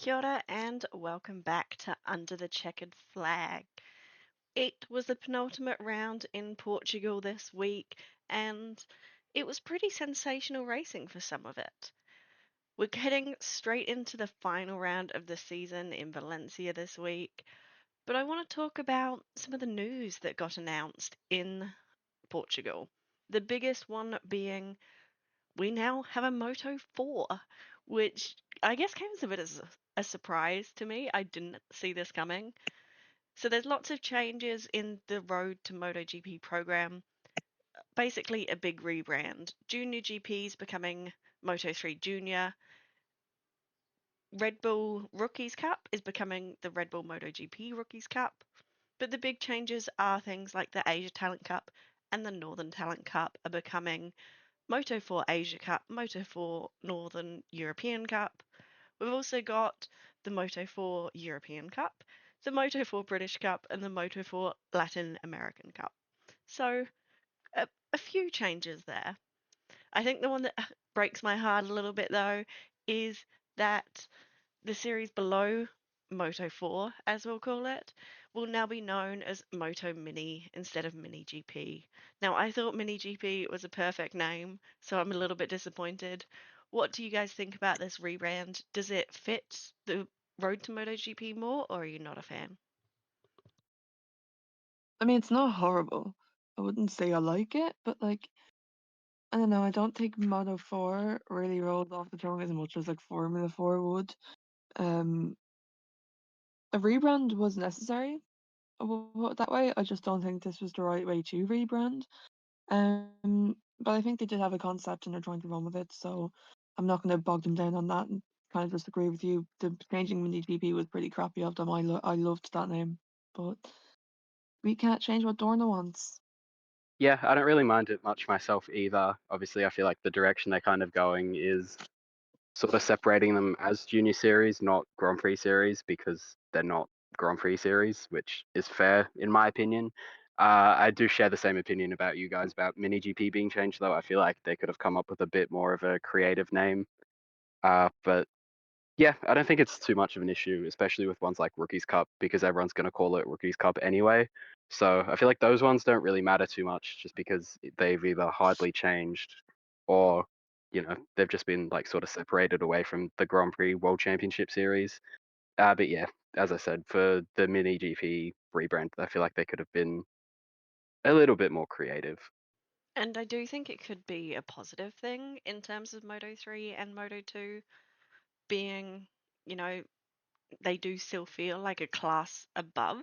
Kia ora and welcome back to Under the Checkered Flag. It was the penultimate round in Portugal this week, and it was pretty sensational racing for some of it. We're heading straight into the final round of the season in Valencia this week, but I want to talk about some of the news that got announced in Portugal. The biggest one being we now have a Moto 4, which I guess came as a bit as a surprise to me. I didn't see this coming. So there's lots of changes in the Road to MotoGP program. Basically, a big rebrand. Junior GPs becoming Moto3 Junior. Red Bull Rookies Cup is becoming the Red Bull MotoGP Rookies Cup. But the big changes are things like the Asia Talent Cup and the Northern Talent Cup are becoming Moto 4 Asia Cup, Moto 4 Northern European Cup. We've also got the Moto 4 European Cup, the Moto 4 British Cup, and the Moto 4 Latin American Cup. So, a few changes there. I think the one that breaks my heart a little bit, though, is that the series below Moto 4, as we'll call it, will now be known as Moto Mini instead of Mini GP. Now, I thought Mini GP was a perfect name, so I'm a little bit disappointed. What do you guys think about this rebrand? Does it fit the road to MotoGP more, or are you not a fan? I mean, it's not horrible. I wouldn't say I like it, but I don't know. I don't think Moto 4 really rolled off the tongue as much as Formula 4 would. Um, a rebrand was necessary. I'll put it that way. I just don't think this was the right way to rebrand. But I think they did have a concept and they're trying to run with it, so I'm not going to bog them down on that and kind of just agree with you. The changing Mini GP was pretty crappy of them. I loved that name, but we can't change what Dorna wants. Yeah, I don't really mind it much myself either. Obviously, I feel like the direction they're kind of going is sort of separating them as junior series, not Grand Prix series, because they're not Grand Prix series, which is fair in my opinion. I do share the same opinion about you guys about Mini GP being changed, though. I feel like they could have come up with a bit more of a creative name. But yeah, I don't think it's too much of an issue, especially with ones like Rookies Cup, because everyone's going to call it Rookies Cup anyway. So I feel like those ones don't really matter too much, just because they've either hardly changed or, they've just been like sort of separated away from the Grand Prix World Championship Series. But yeah, as I said, for the Mini GP rebrand, I feel like they could have been a little bit more creative. And I do think it could be a positive thing in terms of Moto 3 and Moto 2 being, you know, they do still feel like a class above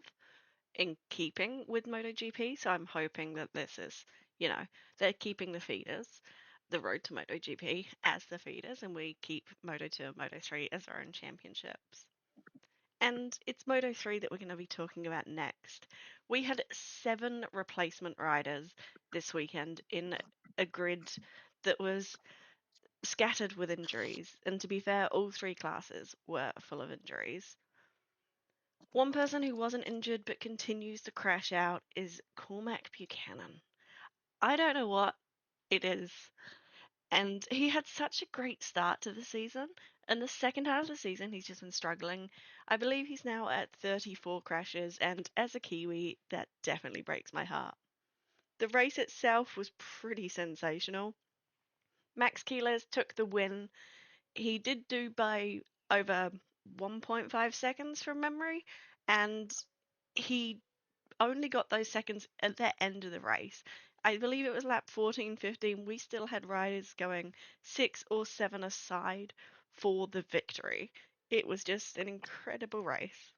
in keeping with MotoGP. So I'm hoping that this is, you know, they're keeping the feeders, the road to MotoGP as the feeders, and we keep Moto 2 and Moto 3 as our own championships. And it's Moto 3 that we're going to be talking about next. We had 7 replacement riders this weekend in a grid that was scattered with injuries. And to be fair, all 3 classes were full of injuries. One person who wasn't injured but continues to crash out is Cormac Buchanan. I don't know what it is. And he had such a great start to the season. And the second half of the season, he's just been struggling. I believe he's now at 34 crashes. And as a Kiwi, that definitely breaks my heart. The race itself was pretty sensational. Max Keeles took the win. He did do by over 1.5 seconds from memory. And he only got those seconds at the end of the race. I believe it was lap 14, 15. We still had riders going 6 or 7 aside for the victory. It was just an incredible race.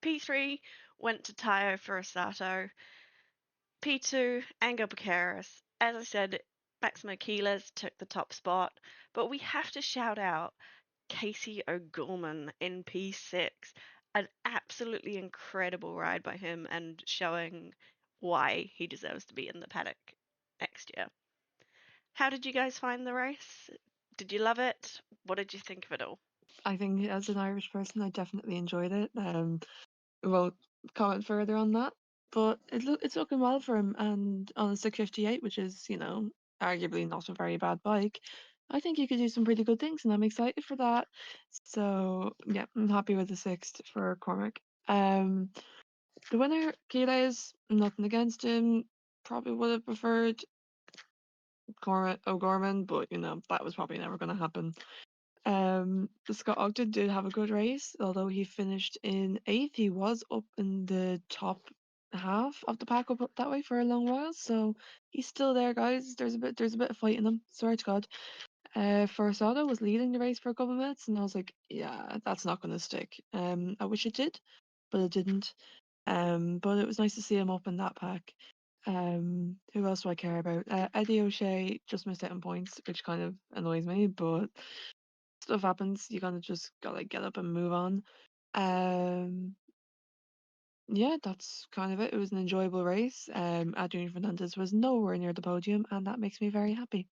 P3 went to Tayo Furasato. P2, Angel Bucharest. As I said, Maximo Keeles took the top spot, but we have to shout out Casey O'Gorman in P6. An absolutely incredible ride by him and showing why he deserves to be in the paddock next year. How did you guys find the race? Did you love it? What did you think of it all? I think as an Irish person, I definitely enjoyed it. We won't comment further on that, but it's looking well for him. And on a 658, which is arguably not a very bad bike, I think you could do some pretty good things, and I'm excited for that. So yeah, I'm happy with the sixth for Cormac. The winner, Keyless, nothing against him. Probably would have preferred Cormac O'Gorman, but that was probably never going to happen. Scott Ogden did have a good race, although he finished in eighth. He was up in the top half of the pack up that way for a long while, so he's still there, guys. There's a bit of fight in him. Swear to God. Forasado was leading the race for a couple of minutes, and I was like, yeah, that's not going to stick. I wish it did, but it didn't. But it was nice to see him up in that pack. Who else do I care about? Eddie O'Shea just missed out on points, which kind of annoys me, but stuff happens. You kind of just gotta get up and move on. Um, yeah, that's kind of it. It was an enjoyable race. Adrian Fernandez was nowhere near the podium, and that makes me very happy.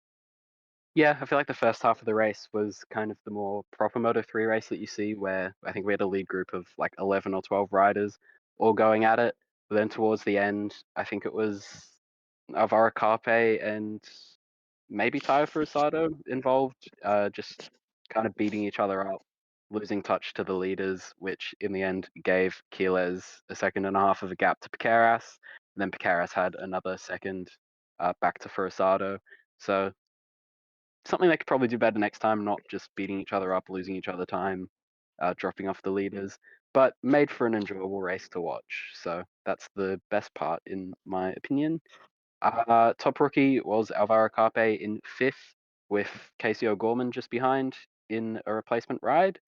Yeah, I feel like the first half of the race was kind of the more proper Moto3 race that you see, where I think we had a lead group of like 11 or 12 riders all going at it. But then towards the end, I think it was Alvaro Carpe and maybe Tayo Furusado involved, just kind of beating each other up, losing touch to the leaders, which in the end gave Quiles a second and a half of a gap to Piqueras. And then Piqueras had another second back to Furusado. So something they could probably do better next time, not just beating each other up, losing each other time, dropping off the leaders, but made for an enjoyable race to watch. So that's the best part, in my opinion. Top rookie was Alvaro Carpe in fifth, with Casey O'Gorman just behind in a replacement ride.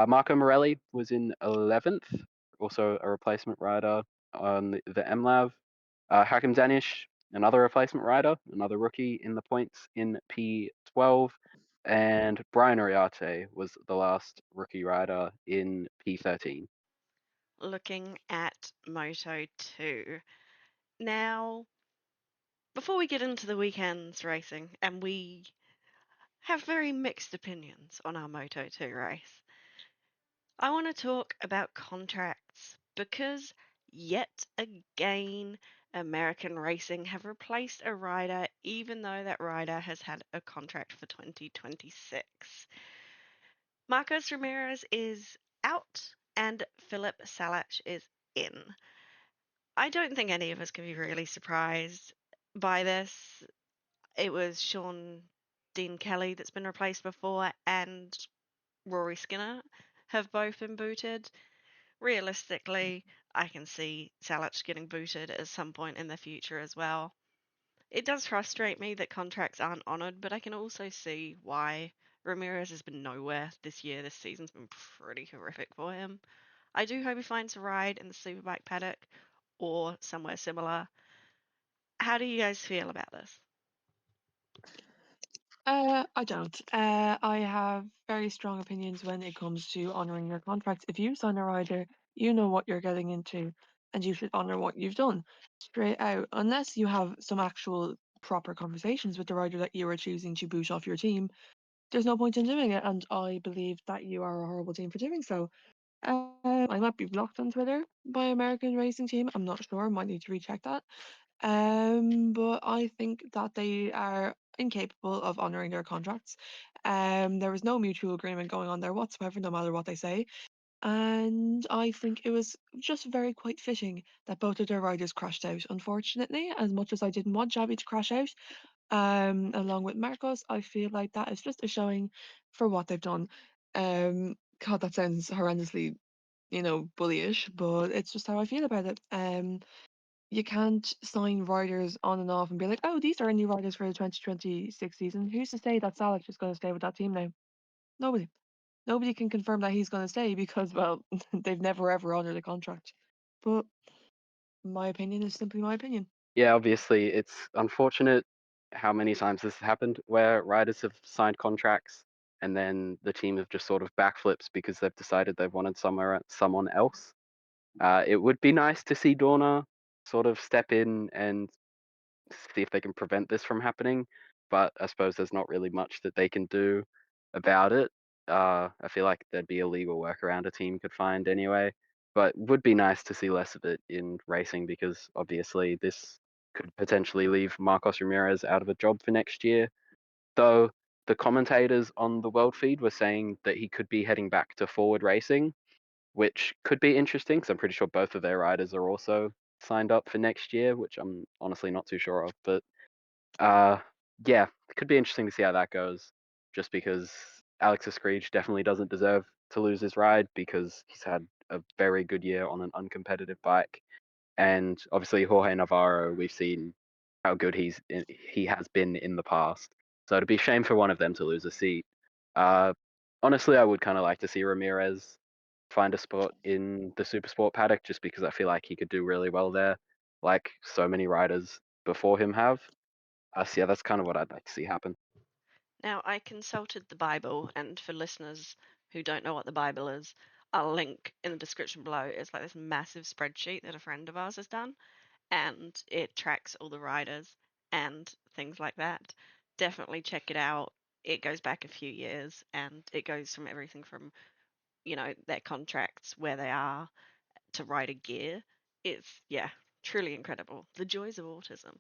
Marco Morelli was in 11th, also a replacement rider on the MLAV. Hakim Danish, another replacement rider, another rookie in the points in P12. And Brian Oriate was the last rookie rider in P13. Looking at Moto 2. Now, before we get into the weekend's racing, and we have very mixed opinions on our Moto 2 race, I want to talk about contracts because yet again, American Racing have replaced a rider even though that rider has had a contract for 2026. Marcos Ramirez is out and Philip Salach is in. I don't think any of us can be really surprised by this. It was Sean Dean Kelly that's been replaced before, and Rory Skinner have both been booted. Realistically, I can see Salach getting booted at some point in the future as well. It does frustrate me that contracts aren't honoured, but I can also see why. Ramirez has been nowhere this year. This season's been pretty horrific for him. I do hope he finds a ride in the Superbike paddock or somewhere similar. How do you guys feel about this? I don't. I have very strong opinions when it comes to honouring your contracts. If you sign a rider, you know what you're getting into, and you should honour what you've done straight out, unless you have some actual proper conversations with the rider that you are choosing to boot off your team. There's no point in doing it, and I believe that you are a horrible team for doing so. I might be blocked on Twitter by American Racing Team. I'm not sure. Might need to recheck that. But I think that they are incapable of honouring their contracts. There was no mutual agreement going on there whatsoever, no matter what they say. And I think it was just very quite fitting that both of their riders crashed out. Unfortunately, as much as I didn't want Javi to crash out, along with Marcos, I feel like that is just a showing for what they've done. God, that sounds horrendously, bullyish, but it's just how I feel about it. You can't sign riders on and off and be like, oh, these are new riders for the 2026 season. Who's to say that Salak is going to stay with that team now? Nobody. Nobody can confirm that he's going to stay because, well, they've never ever honored a contract. But my opinion is simply my opinion. Yeah, obviously, it's unfortunate how many times this has happened where riders have signed contracts and then the team have just sort of backflips because they've decided they've wanted someone else. It would be nice to see Dorna sort of step in and see if they can prevent this from happening, but I suppose there's not really much that they can do about it. I feel like there'd be a legal workaround a team could find anyway, but would be nice to see less of it in racing because obviously this could potentially leave Marcos Ramirez out of a job for next year. Though the commentators on the world feed were saying that he could be heading back to Forward Racing, which could be interesting because I'm pretty sure both of their riders are also signed up for next year, which I'm honestly not too sure of. But yeah, it could be interesting to see how that goes. Just because Alex Escreech definitely doesn't deserve to lose his ride because he's had a very good year on an uncompetitive bike, and obviously Jorge Navarro, we've seen how good he has been in the past. So it'd be a shame for one of them to lose a seat. Uh, honestly, I would kind of like to see Ramirez find a spot in the Supersport paddock just because I feel like he could do really well there, like so many riders before him have. So yeah, that's kind of what I'd like to see happen. Now, I consulted the Bible, and for listeners who don't know what the Bible is, I'll link in the description below. It's like this massive spreadsheet that a friend of ours has done, and it tracks all the riders and things like that. Definitely check it out. It goes back a few years, and it goes from everything from, their contracts, where they are, to rider gear. It's, yeah, truly incredible. The joys of autism.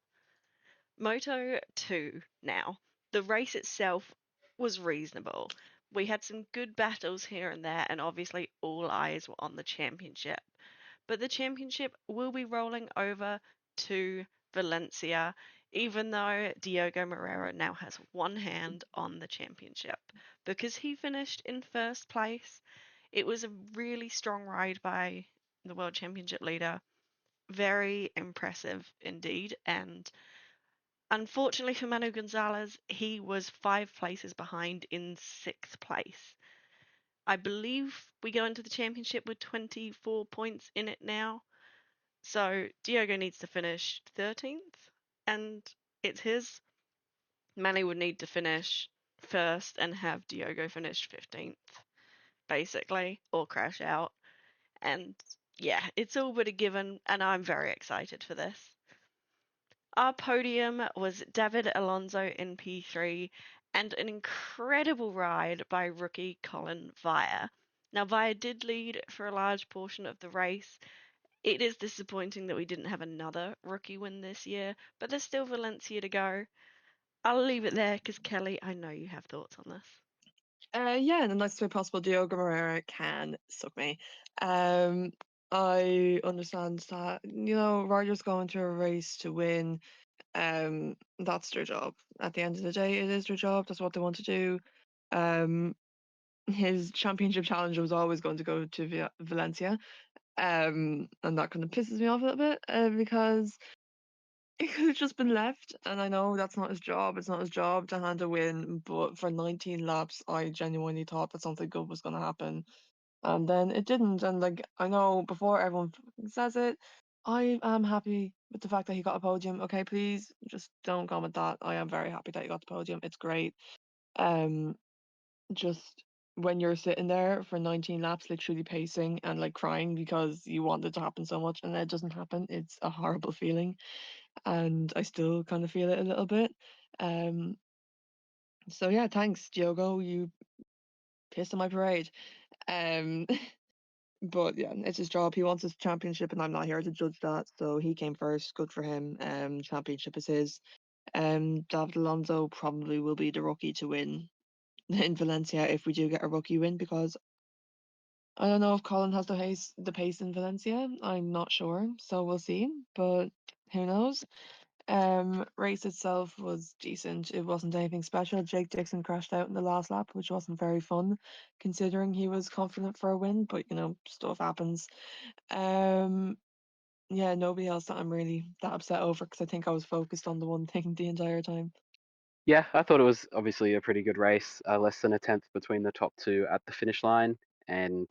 Moto 2 now. The race itself was reasonable. We had some good battles here and there, and obviously all eyes were on the championship. But the championship will be rolling over to Valencia, even though Diogo Moreira now has one hand on the championship because he finished in first place. It was a really strong ride by the world championship leader. Very impressive indeed, and unfortunately for Manu Gonzalez, he was 5 places behind in 6th place. I believe we go into the championship with 24 points in it now. So Diogo needs to finish 13th, and it's his. Manu would need to finish first and have Diogo finish 15th, basically, or crash out. And yeah, it's all but a given, and I'm very excited for this. Our podium was David Alonso in P3 and an incredible ride by rookie Colin Via. Now, Via did lead for a large portion of the race. It is disappointing that we didn't have another rookie win this year, but there's still Valencia to go. I'll leave it there because, Kelly, I know you have thoughts on this. Yeah, in the nicest way possible, Diogo Moreira can suck me. I understand that, riders go into a race to win. That's their job. At the end of the day, it is their job. That's what they want to do. His championship challenge was always going to go to Valencia. And that kind of pisses me off a little bit because it could have just been left. And I know that's not his job. It's not his job to hand a win. But for 19 laps, I genuinely thought that something good was going to happen. And then it didn't. And I know before everyone says it, I am happy with the fact that he got a podium. Okay, please just don't comment that. I am very happy that he got the podium. It's great. Um, just when you're sitting there for 19 laps, literally pacing and crying because you want it to happen so much and then it doesn't happen, it's a horrible feeling. And I still kind of feel it a little bit. Um, so yeah, thanks, Diogo. You pissed on my parade. Um, but yeah, it's his job. He wants his championship, and I'm not here to judge that. So he came first. Good for him. Championship is his. David Alonso probably will be the rookie to win in Valencia if we do get a rookie win because I don't know if Colin has the pace in Valencia. I'm not sure, so we'll see. But who knows? Race itself was decent. It wasn't anything special. Jake Dixon crashed out in the last lap, which wasn't very fun, considering he was confident for a win. But stuff happens. Um, yeah, nobody else that I'm really that upset over because I think I was focused on the one thing the entire time. Yeah, I thought it was obviously a pretty good race. Less than a tenth between the top two at the finish line, and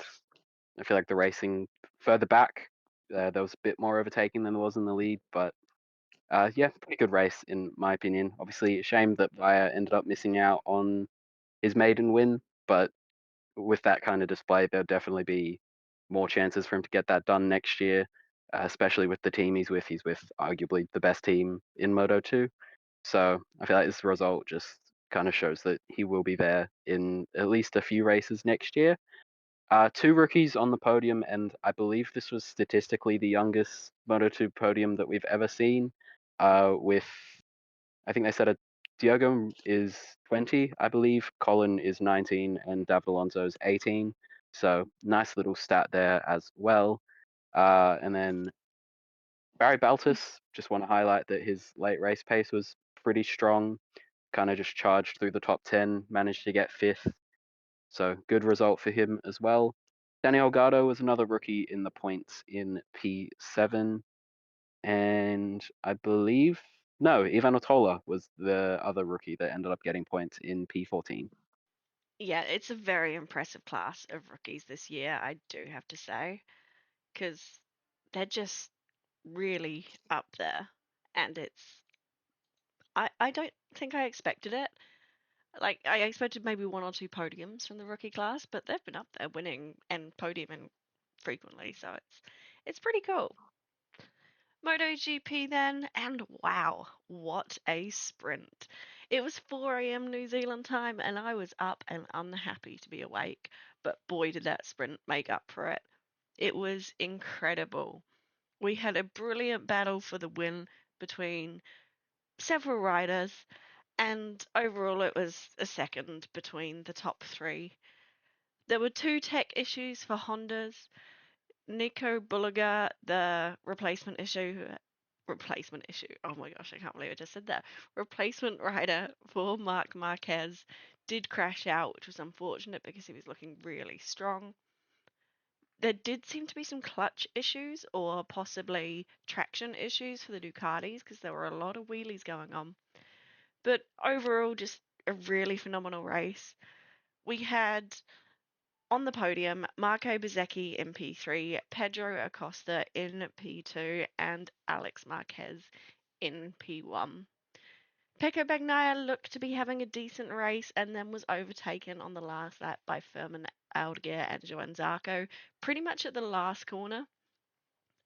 I feel like the racing further back, there was a bit more overtaking than there was in the lead. But yeah, pretty good race in my opinion. Obviously, a shame that Vaya ended up missing out on his maiden win, but with that kind of display, there'll definitely be more chances for him to get that done next year, especially with the team he's with. He's with arguably the best team in Moto 2. So I feel like this result just kind of shows that he will be there in at least a few races next year. Two rookies on the podium, and I believe this was statistically the youngest Moto2 podium that we've ever seen. With I think they said a Diogo is 20, I believe. Colin is 19, and David Alonso's 18. So nice little stat there as well. And then Barry Baltus, just want to highlight that his late race pace was pretty strong. Kind of just charged through the top 10, managed to get fifth. So good result for him as well. Daniel Gardo was another rookie in the points in P7. And I believe, no, Ivan Otola was the other rookie that ended up getting points in P14. Yeah, it's a very impressive class of rookies this year, I do have to say, because they're just really up there. And I don't think I expected it. Like, I expected maybe one or two podiums from the rookie class, but they've been up there winning and podiuming frequently, so it's pretty cool. MotoGP then, and wow, what a sprint. It was 4 a.m. New Zealand time, and I was up and unhappy to be awake, but boy, did that sprint make up for it. It was incredible. We had a brilliant battle for the win between several riders, and overall it was a second between the top three. There were two tech issues for Hondas. Nico Bulliger, the replacement issue. Oh my gosh, I can't believe I just said that. Replacement rider for Marc Marquez did crash out, which was unfortunate because he was looking really strong. There did seem to be some clutch issues or possibly traction issues for the Ducatis because there were a lot of wheelies going on. But overall, just a really phenomenal race. We had on the podium Marco Bezzecchi in P3, Pedro Acosta in P2, and Alex Marquez in P1. Pecco Bagnaia looked to be having a decent race and then was overtaken on the last lap by Firmin Algarve and Johann Zarco pretty much at the last corner.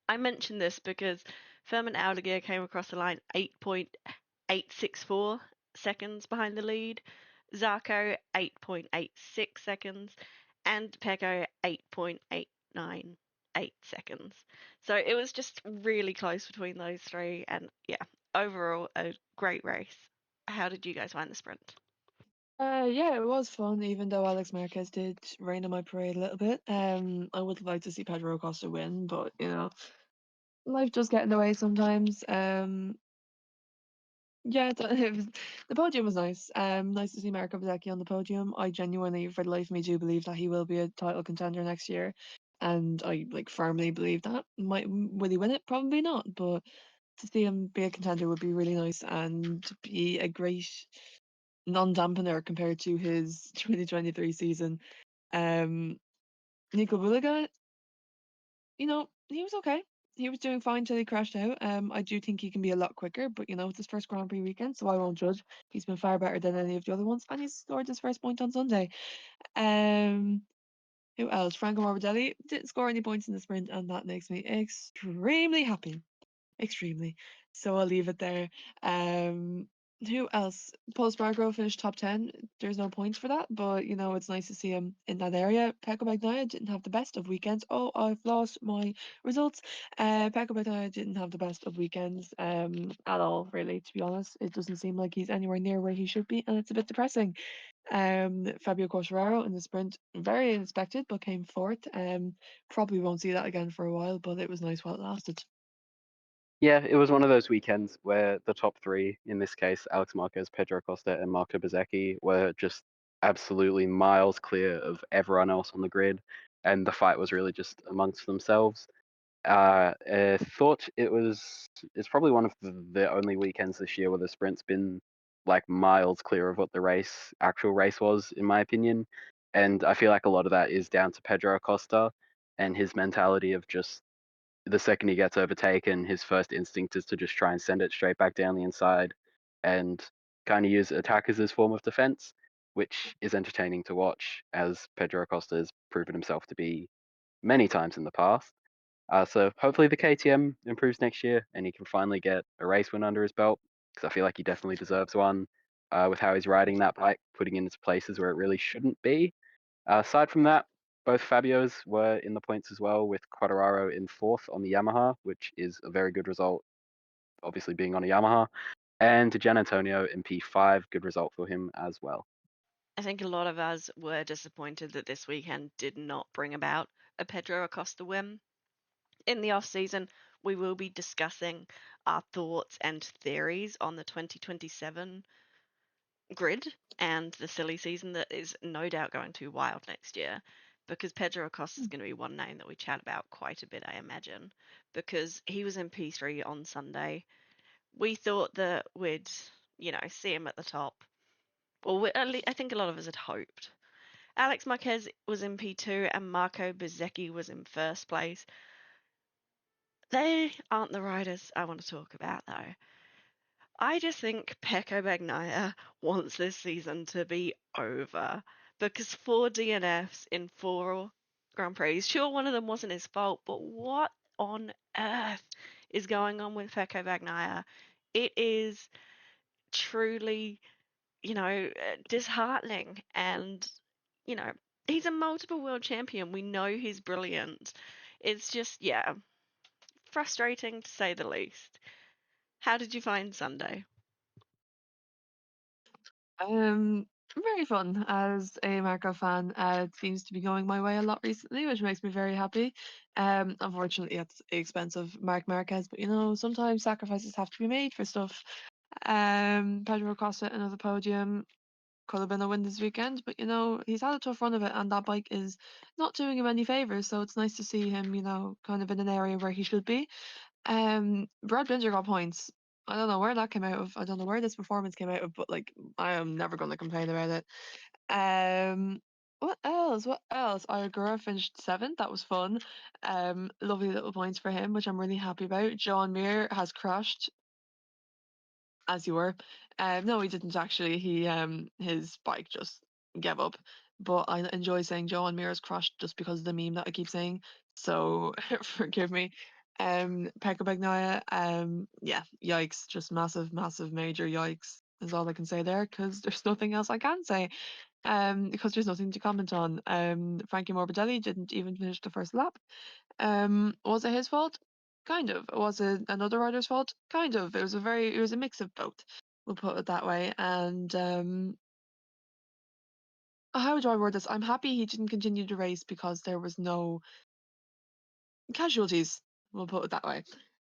I mentioned this because Firmin Algarve came across the line 8.864 seconds behind the lead, Zarco 8.86 seconds, and Pecco 8.898 seconds. So it was just really close between those three, and yeah, overall a great race. How did you guys find the sprint? Yeah, it was fun, even though Alex Marquez did rain on my parade a little bit. I would like to see Pedro Acosta win, but life does get in the way sometimes. Yeah, the podium was nice. Nice to see Marco Bezzecchi on the podium. I genuinely, for the life of me, do believe that he will be a title contender next year, and I firmly believe that. Will he win it? Probably not, but to see him be a contender would be really nice and be a great non-dampener compared to his 2023 season. Um, Nico Bulliga, he was okay. He was doing fine till he crashed out. I do think he can be a lot quicker, but it's his first Grand Prix weekend, so I won't judge. He's been far better than any of the other ones, and he's scored his first point on Sunday. Um, who else? Franco Morbidelli didn't score any points in the sprint, and that makes me extremely happy. Extremely. So I'll leave it there. Um, who else? Paul Spargo finished top 10. There's no points for that, but it's nice to see him in that area. Pecco Bagnaia didn't have the best of weekends. Oh, I've lost my results. Pecco Bagnaia didn't have the best of weekends at all, really, to be honest. It doesn't seem like he's anywhere near where he should be, and it's a bit depressing. Fabio Quartararo in the sprint, very unexpected, but came fourth. Probably won't see that again for a while, but it was nice while it lasted. Yeah, it was one of those weekends where the top three, in this case, Alex Marquez, Pedro Acosta, and Marco Bezzecchi, were just absolutely miles clear of everyone else on the grid, and the fight was really just amongst themselves. I thought it's probably one of the only weekends this year where the sprint's been like miles clear of what the actual race was, in my opinion. And I feel like a lot of that is down to Pedro Acosta and his mentality of just the second he gets overtaken, his first instinct is to just try and send it straight back down the inside and kind of use attack as his form of defense, which is entertaining to watch as Pedro Acosta has proven himself to be many times in the past. So hopefully the KTM improves next year and he can finally get a race win under his belt because I feel like he definitely deserves one with how he's riding that bike, putting it into places where it really shouldn't be. Aside from that, both Fabios were in the points as well, with Quartararo in fourth on the Yamaha, which is a very good result, obviously being on a Yamaha. And Gian Antonio in P5, good result for him as well. I think a lot of us were disappointed that this weekend did not bring about a Pedro Acosta win. In the off season, we will be discussing our thoughts and theories on the 2027 grid and the silly season that is no doubt going to be wild next year, because Pedro Acosta is going to be one name that we chat about quite a bit, I imagine, because he was in P3 on Sunday. We thought that we'd, see him at the top. Well, I think a lot of us had hoped. Alex Marquez was in P2 and Marco Bezzecchi was in first place. They aren't the riders I want to talk about, though. I just think Pecco Bagnaia wants this season to be over because 4 DNFs in 4 Grand Prix. Sure, one of them wasn't his fault, but what on earth is going on with Pecco Bagnaia? It is truly, disheartening. And, you know, he's a multiple world champion. We know he's brilliant. It's just, yeah, frustrating to say the least. How did you find Sunday? Um, Very fun. As a Marco fan, it seems to be going my way a lot recently, which makes me very happy. Unfortunately, at the expense of Marc Marquez, but sometimes sacrifices have to be made for stuff. Pedro Acosta, another podium, could have been a win this weekend, but he's had a tough run of it, and that bike is not doing him any favors. So it's nice to see him, kind of in an area where he should be. Brad Binder got points. I don't know where that came out of. I don't know where this performance came out of, but like I am never going to complain about it. What else? What else? Algarve finished seventh. That was fun. Lovely little points for him, which I'm really happy about. John Muir has crashed, as you were. No, he didn't actually. He his bike just gave up. But I enjoy saying John Muir's crashed just because of the meme that I keep saying. So forgive me. Pekka Bagnaia, yeah, yikes, just massive, massive, major yikes is all I can say there because there's nothing else I can say. Because there's nothing to comment on. Frankie Morbidelli didn't even finish the first lap. Was it his fault? Kind of. Was it another rider's fault? Kind of. It was a mix of both. We'll put it that way. And how do I word this? I'm happy he didn't continue to race because there was no casualties. We'll put it that way.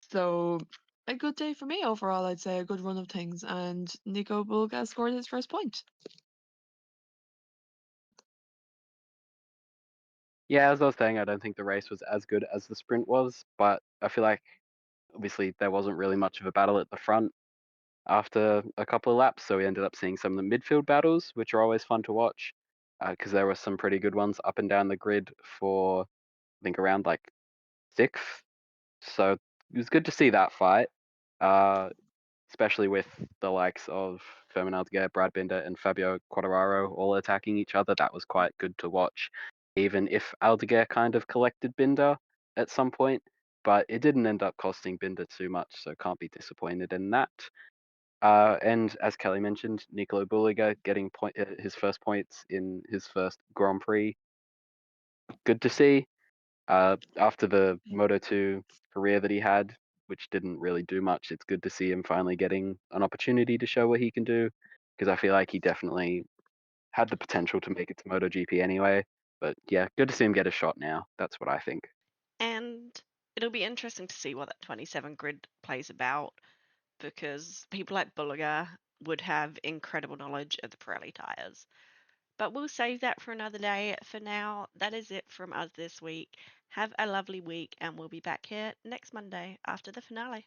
So a good day for me overall, I'd say a good run of things. And Nico Bulga scored his first point. Yeah, as I was saying, I don't think the race was as good as the sprint was, but I feel like obviously there wasn't really much of a battle at the front after a couple of laps, so we ended up seeing some of the midfield battles, which are always fun to watch because there were some pretty good ones up and down the grid for I think around like sixth. So it was good to see that fight, uh, especially with the likes of Fermin Aldeguer, Brad Binder, and Fabio Quartararo all attacking each other. That was quite good to watch, even if Aldeguer kind of collected Binder at some point, but it didn't end up costing Binder too much, so can't be disappointed in that. And as Kelly mentioned, Nicolo Bulliga getting his first points in his first Grand Prix. Good to see. After the Moto2 career that he had, which didn't really do much, it's good to see him finally getting an opportunity to show what he can do, because I feel like he definitely had the potential to make it to MotoGP anyway. But yeah, good to see him get a shot now. That's what I think. And it'll be interesting to see what that 27 grid plays about because people like Bulliger would have incredible knowledge of the Pirelli tyres. But we'll save that for another day. For now, that is it from us this week. Have a lovely week, and we'll be back here next Monday after the finale.